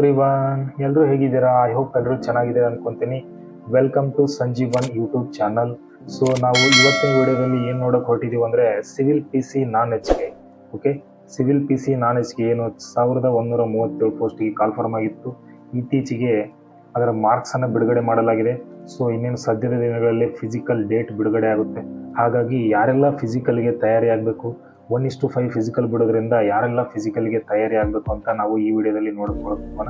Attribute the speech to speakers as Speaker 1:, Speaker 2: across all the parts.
Speaker 1: Everyone, ಎಲ್ಲರೂ ಹೇಗಿದ್ದೀರಾ? I hope ಎಲ್ಲರೂ ಚೆನ್ನಾಗಿದ್ದೀರಾ ಅನ್ಕೊಂತೀನಿ. Welcome to Sanjeevan YouTube channel. So ನಾವು ಇವತ್ತಿನ ವಿಡಿಯೋದಲ್ಲಿ ಏನು ನೋಡೋಕೆ ಹೊರಟಿದ್ದೀವಿ ಅಂದರೆ civil P C non H K. Okay, civil P C non H K ಏನು 1137 ಪೋಸ್ಟಿಗೆ ಕಾಲ್ಫಾರ್ಮ್ ಆಗಿತ್ತು. ಇತ್ತೀಚೆಗೆ ಅದರ ಮಾರ್ಕ್ಸನ್ನು ಬಿಡುಗಡೆ ಮಾಡಲಾಗಿದೆ. ಸೊ ಇನ್ನೇನು ಸದ್ಯದ ದಿನಗಳಲ್ಲಿ ಫಿಸಿಕಲ್ ಡೇಟ್ ಬಿಡುಗಡೆ ಆಗುತ್ತೆ. ಹಾಗಾಗಿ ಯಾರೆಲ್ಲ ಫಿಸಿಕಲ್ಗೆ ತಯಾರಿ ಆಗಬೇಕು, 1:5 ಫಿಸಿಕಲ್ ಬಿಡೋದ್ರಿಂದ ಯಾರೆಲ್ಲ ಫಿಸಿಕಲ್ಗೆ ತಯಾರಿ ಆಗಬೇಕು ಅಂತ ನಾವು ಈ ವಿಡಿಯೋದಲ್ಲಿ ನೋಡ್ಕೊಳ್ಳೋಣ.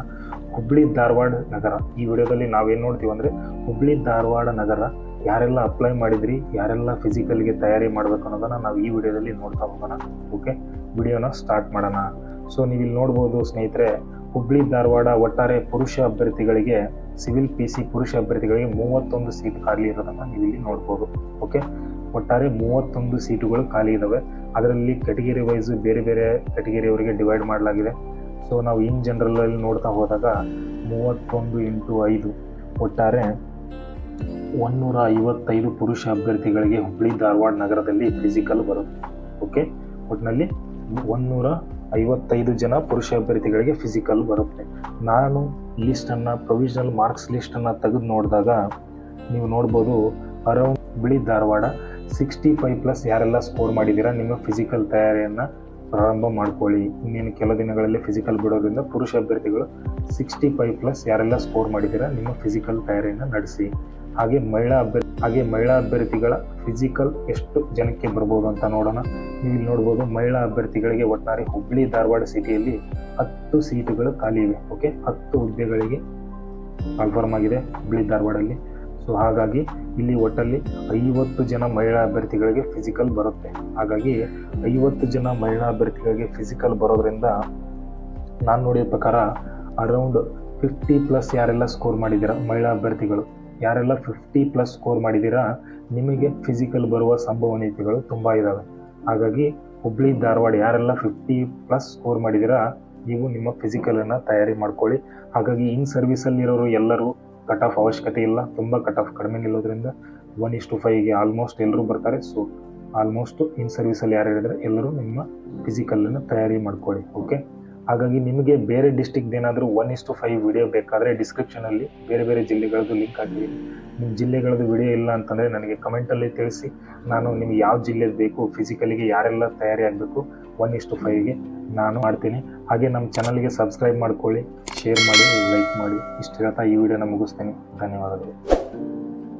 Speaker 1: ಹುಬ್ಳಿ ಧಾರವಾಡ ನಗರ, ಈ ವಿಡಿಯೋದಲ್ಲಿ ನಾವೇನು ನೋಡ್ತೀವಿ ಅಂದರೆ ಹುಬ್ಳಿ ಧಾರವಾಡ ನಗರ ಯಾರೆಲ್ಲ ಅಪ್ಲೈ ಮಾಡಿದ್ರಿ, ಯಾರೆಲ್ಲ ಫಿಸಿಕಲ್ಗೆ ತಯಾರಿ ಮಾಡಬೇಕು ಅನ್ನೋದನ್ನು ನಾವು ಈ ವಿಡಿಯೋದಲ್ಲಿ ನೋಡ್ತಾ ಹೋಗೋಣ. ಓಕೆ, ವಿಡಿಯೋನ ಸ್ಟಾರ್ಟ್ ಮಾಡೋಣ. ಸೊ ನೀವು ಇಲ್ಲಿ ನೋಡ್ಬೋದು ಸ್ನೇಹಿತರೆ, ಹುಬ್ಳಿ ಧಾರವಾಡ ಒಟ್ಟಾರೆ ಪುರುಷ ಅಭ್ಯರ್ಥಿಗಳಿಗೆ ಸಿವಿಲ್ ಪಿ ಸಿ ಪುರುಷ ಅಭ್ಯರ್ಥಿಗಳಿಗೆ 31 ಸೀಟ್ ಖಾಲಿ ಇರೋದನ್ನು ನೀವು ಇಲ್ಲಿ ನೋಡ್ಬೋದು. ಓಕೆ, ಒಟ್ಟಾರೆ 31 ಸೀಟುಗಳು ಖಾಲಿ ಇದ್ದಾವೆ. ಅದರಲ್ಲಿ ಕ್ಯಾಟಗಿರಿ ವೈಸು ಬೇರೆ ಬೇರೆ ಕ್ಯಾಟಗಿರಿಯವರಿಗೆ ಡಿವೈಡ್ ಮಾಡಲಾಗಿದೆ. ಸೊ ನಾವು ಇನ್ ಜನರಲಲ್ಲಿ ನೋಡ್ತಾ ಹೋದಾಗ 31 × 5 ಒಟ್ಟಾರೆ 155 ಪುರುಷ ಅಭ್ಯರ್ಥಿಗಳಿಗೆ ಹುಬ್ಳಿ ಧಾರವಾಡ ನಗರದಲ್ಲಿ ಫಿಸಿಕಲ್ ಬರುತ್ತೆ. ಓಕೆ, ಒಟ್ಟಿನಲ್ಲಿ 155 ಜನ ಪುರುಷ ಅಭ್ಯರ್ಥಿಗಳಿಗೆ ಫಿಸಿಕಲ್ ಬರುತ್ತೆ. ನಾನು ಲಿಸ್ಟನ್ನು ಪ್ರೊವಿಷನಲ್ ಮಾರ್ಕ್ಸ್ ಲಿಸ್ಟನ್ನು ತೆಗೆದು ನೋಡಿದಾಗ ನೀವು ನೋಡ್ಬೋದು, ಅರೌಂಡ್ ಹುಬ್ಳಿ ಧಾರವಾಡ 65+ ಯಾರೆಲ್ಲ ಸ್ಕೋರ್ ಮಾಡಿದ್ದೀರಾ, ನಿಮ್ಮ ಫಿಸಿಕಲ್ ತಯಾರಿಯನ್ನು ಪ್ರಾರಂಭ ಮಾಡ್ಕೊಳ್ಳಿ. ಇನ್ನೇನು ಕೆಲ ದಿನಗಳಲ್ಲಿ ಫಿಸಿಕಲ್ ಬಿಡೋದ್ರಿಂದ ಪುರುಷ ಅಭ್ಯರ್ಥಿಗಳು 65+ ಯಾರೆಲ್ಲ ಸ್ಕೋರ್ ಮಾಡಿದ್ದೀರಾ, ನಿಮ್ಮ ಫಿಸಿಕಲ್ ತಯಾರಿಯನ್ನು ನಡೆಸಿ. ಹಾಗೆ ಮಹಿಳಾ ಅಭ್ಯರ್ಥಿಗಳ ಫಿಸಿಕಲ್ ಎಷ್ಟು ಜನಕ್ಕೆ ಬರ್ಬೋದು ಅಂತ ನೋಡೋಣ. ನೀವು ಇಲ್ಲಿ ನೋಡ್ಬೋದು, ಮಹಿಳಾ ಅಭ್ಯರ್ಥಿಗಳಿಗೆ ಒಟ್ಟಾರೆ ಹುಬ್ಳಿ ಧಾರವಾಡ ಸಿಟಿಯಲ್ಲಿ 10 ಸೀಟುಗಳು ಖಾಲಿ ಇವೆ. ಓಕೆ, 10 ಹುದ್ದೆಗಳಿಗೆ ಕಾಲ್ಫಾರ್ಮ್ ಆಗಿದೆ ಹುಬ್ಳಿ ಧಾರವಾಡಲ್ಲಿ. ಸೊ ಹಾಗಾಗಿ ಇಲ್ಲಿ ಒಟ್ಟಲ್ಲಿ 50 ಜನ ಮಹಿಳಾ ಅಭ್ಯರ್ಥಿಗಳಿಗೆ ಫಿಸಿಕಲ್ ಬರುತ್ತೆ. ಹಾಗಾಗಿ 50 ಜನ ಮಹಿಳಾ ಅಭ್ಯರ್ಥಿಗಳಿಗೆ ಫಿಸಿಕಲ್ ಬರೋದ್ರಿಂದ ನಾನು ನೋಡಿದ ಪ್ರಕಾರ ಅರೌಂಡ್ 50+ ಯಾರೆಲ್ಲ ಸ್ಕೋರ್ ಮಾಡಿದ್ದೀರಾ, ಮಹಿಳಾ ಅಭ್ಯರ್ಥಿಗಳು ಯಾರೆಲ್ಲ 50+ ಸ್ಕೋರ್ ಮಾಡಿದ್ದೀರಾ, ನಿಮಗೆ ಫಿಸಿಕಲ್ ಬರುವ ಸಂಭವನೀಯತೆಗಳು ತುಂಬ ಇದ್ದಾವೆ. ಹಾಗಾಗಿ ಹುಬ್ಳಿ ಧಾರವಾಡ ಯಾರೆಲ್ಲ 50+ ಸ್ಕೋರ್ ಮಾಡಿದ್ದೀರಾ, ನೀವು ನಿಮ್ಮ ಫಿಸಿಕಲನ್ನು ತಯಾರಿ ಮಾಡ್ಕೊಳ್ಳಿ. ಹಾಗಾಗಿ ಇನ್ ಸರ್ವಿಸಲ್ಲಿರೋರು ಎಲ್ಲರೂ ಕಟ್ ಆಫ್ ಅವಶ್ಯಕತೆ ಇಲ್ಲ, ತುಂಬ ಕಟ್ ಆಫ್ ಕಡಿಮೆ ನಿಲ್ಲೋದ್ರಿಂದ 1:5ಗೆ ಆಲ್ಮೋಸ್ಟ್ ಎಲ್ಲರೂ ಬರ್ತಾರೆ. ಸೊ ಆಲ್ಮೋಸ್ಟ್ ಇನ್ ಸರ್ವಿಸಲ್ಲಿ ಯಾರು ಹೇಳಿದ್ರೆ ಎಲ್ಲರೂ ನಿಮ್ಮ ಫಿಸಿಕಲನ್ನು ತಯಾರಿ ಮಾಡ್ಕೊಳ್ಳಿ. ಓಕೆ, ಹಾಗಾಗಿ ನಿಮಗೆ ಬೇರೆ ಡಿಸ್ಟಿಕ್ದು ಏನಾದರೂ 1:5 ವಿಡಿಯೋ ಬೇಕಾದರೆ ಡಿಸ್ಕ್ರಿಪ್ಷನಲ್ಲಿ ಬೇರೆ ಬೇರೆ ಜಿಲ್ಲೆಗಳದ್ದು ಲಿಂಕ್ ಹಾಕಿದ್ದೀನಿ. ನಿಮ್ಮ ಜಿಲ್ಲೆಗಳದ್ದು ವಿಡಿಯೋ ಇಲ್ಲ ಅಂತಂದರೆ ನನಗೆ ಕಮೆಂಟಲ್ಲಿ ತಿಳಿಸಿ, ನಾನು ನಿಮ್ಗೆ ಯಾವ ಜಿಲ್ಲೆದು ಬೇಕು, ಫಿಸಿಕಲಿಗೆ ಯಾರೆಲ್ಲ ತಯಾರಿ ಆಗಬೇಕು 1:5ಗೆ ನಾನು ಮಾಡ್ತೀನಿ. ಹಾಗೆ ನಮ್ಮ ಚಾನಲ್ಗೆ ಸಬ್ಸ್ಕ್ರೈಬ್ ಮಾಡ್ಕೊಳ್ಳಿ, ಶೇರ್ ಮಾಡಿ, ಲೈಕ್ ಮಾಡಿ. ಇಷ್ಟು ಹೇಳ್ತಾ ಈ ವಿಡಿಯೋನ ಮುಗಿಸ್ತೀನಿ. ಧನ್ಯವಾದಗಳು.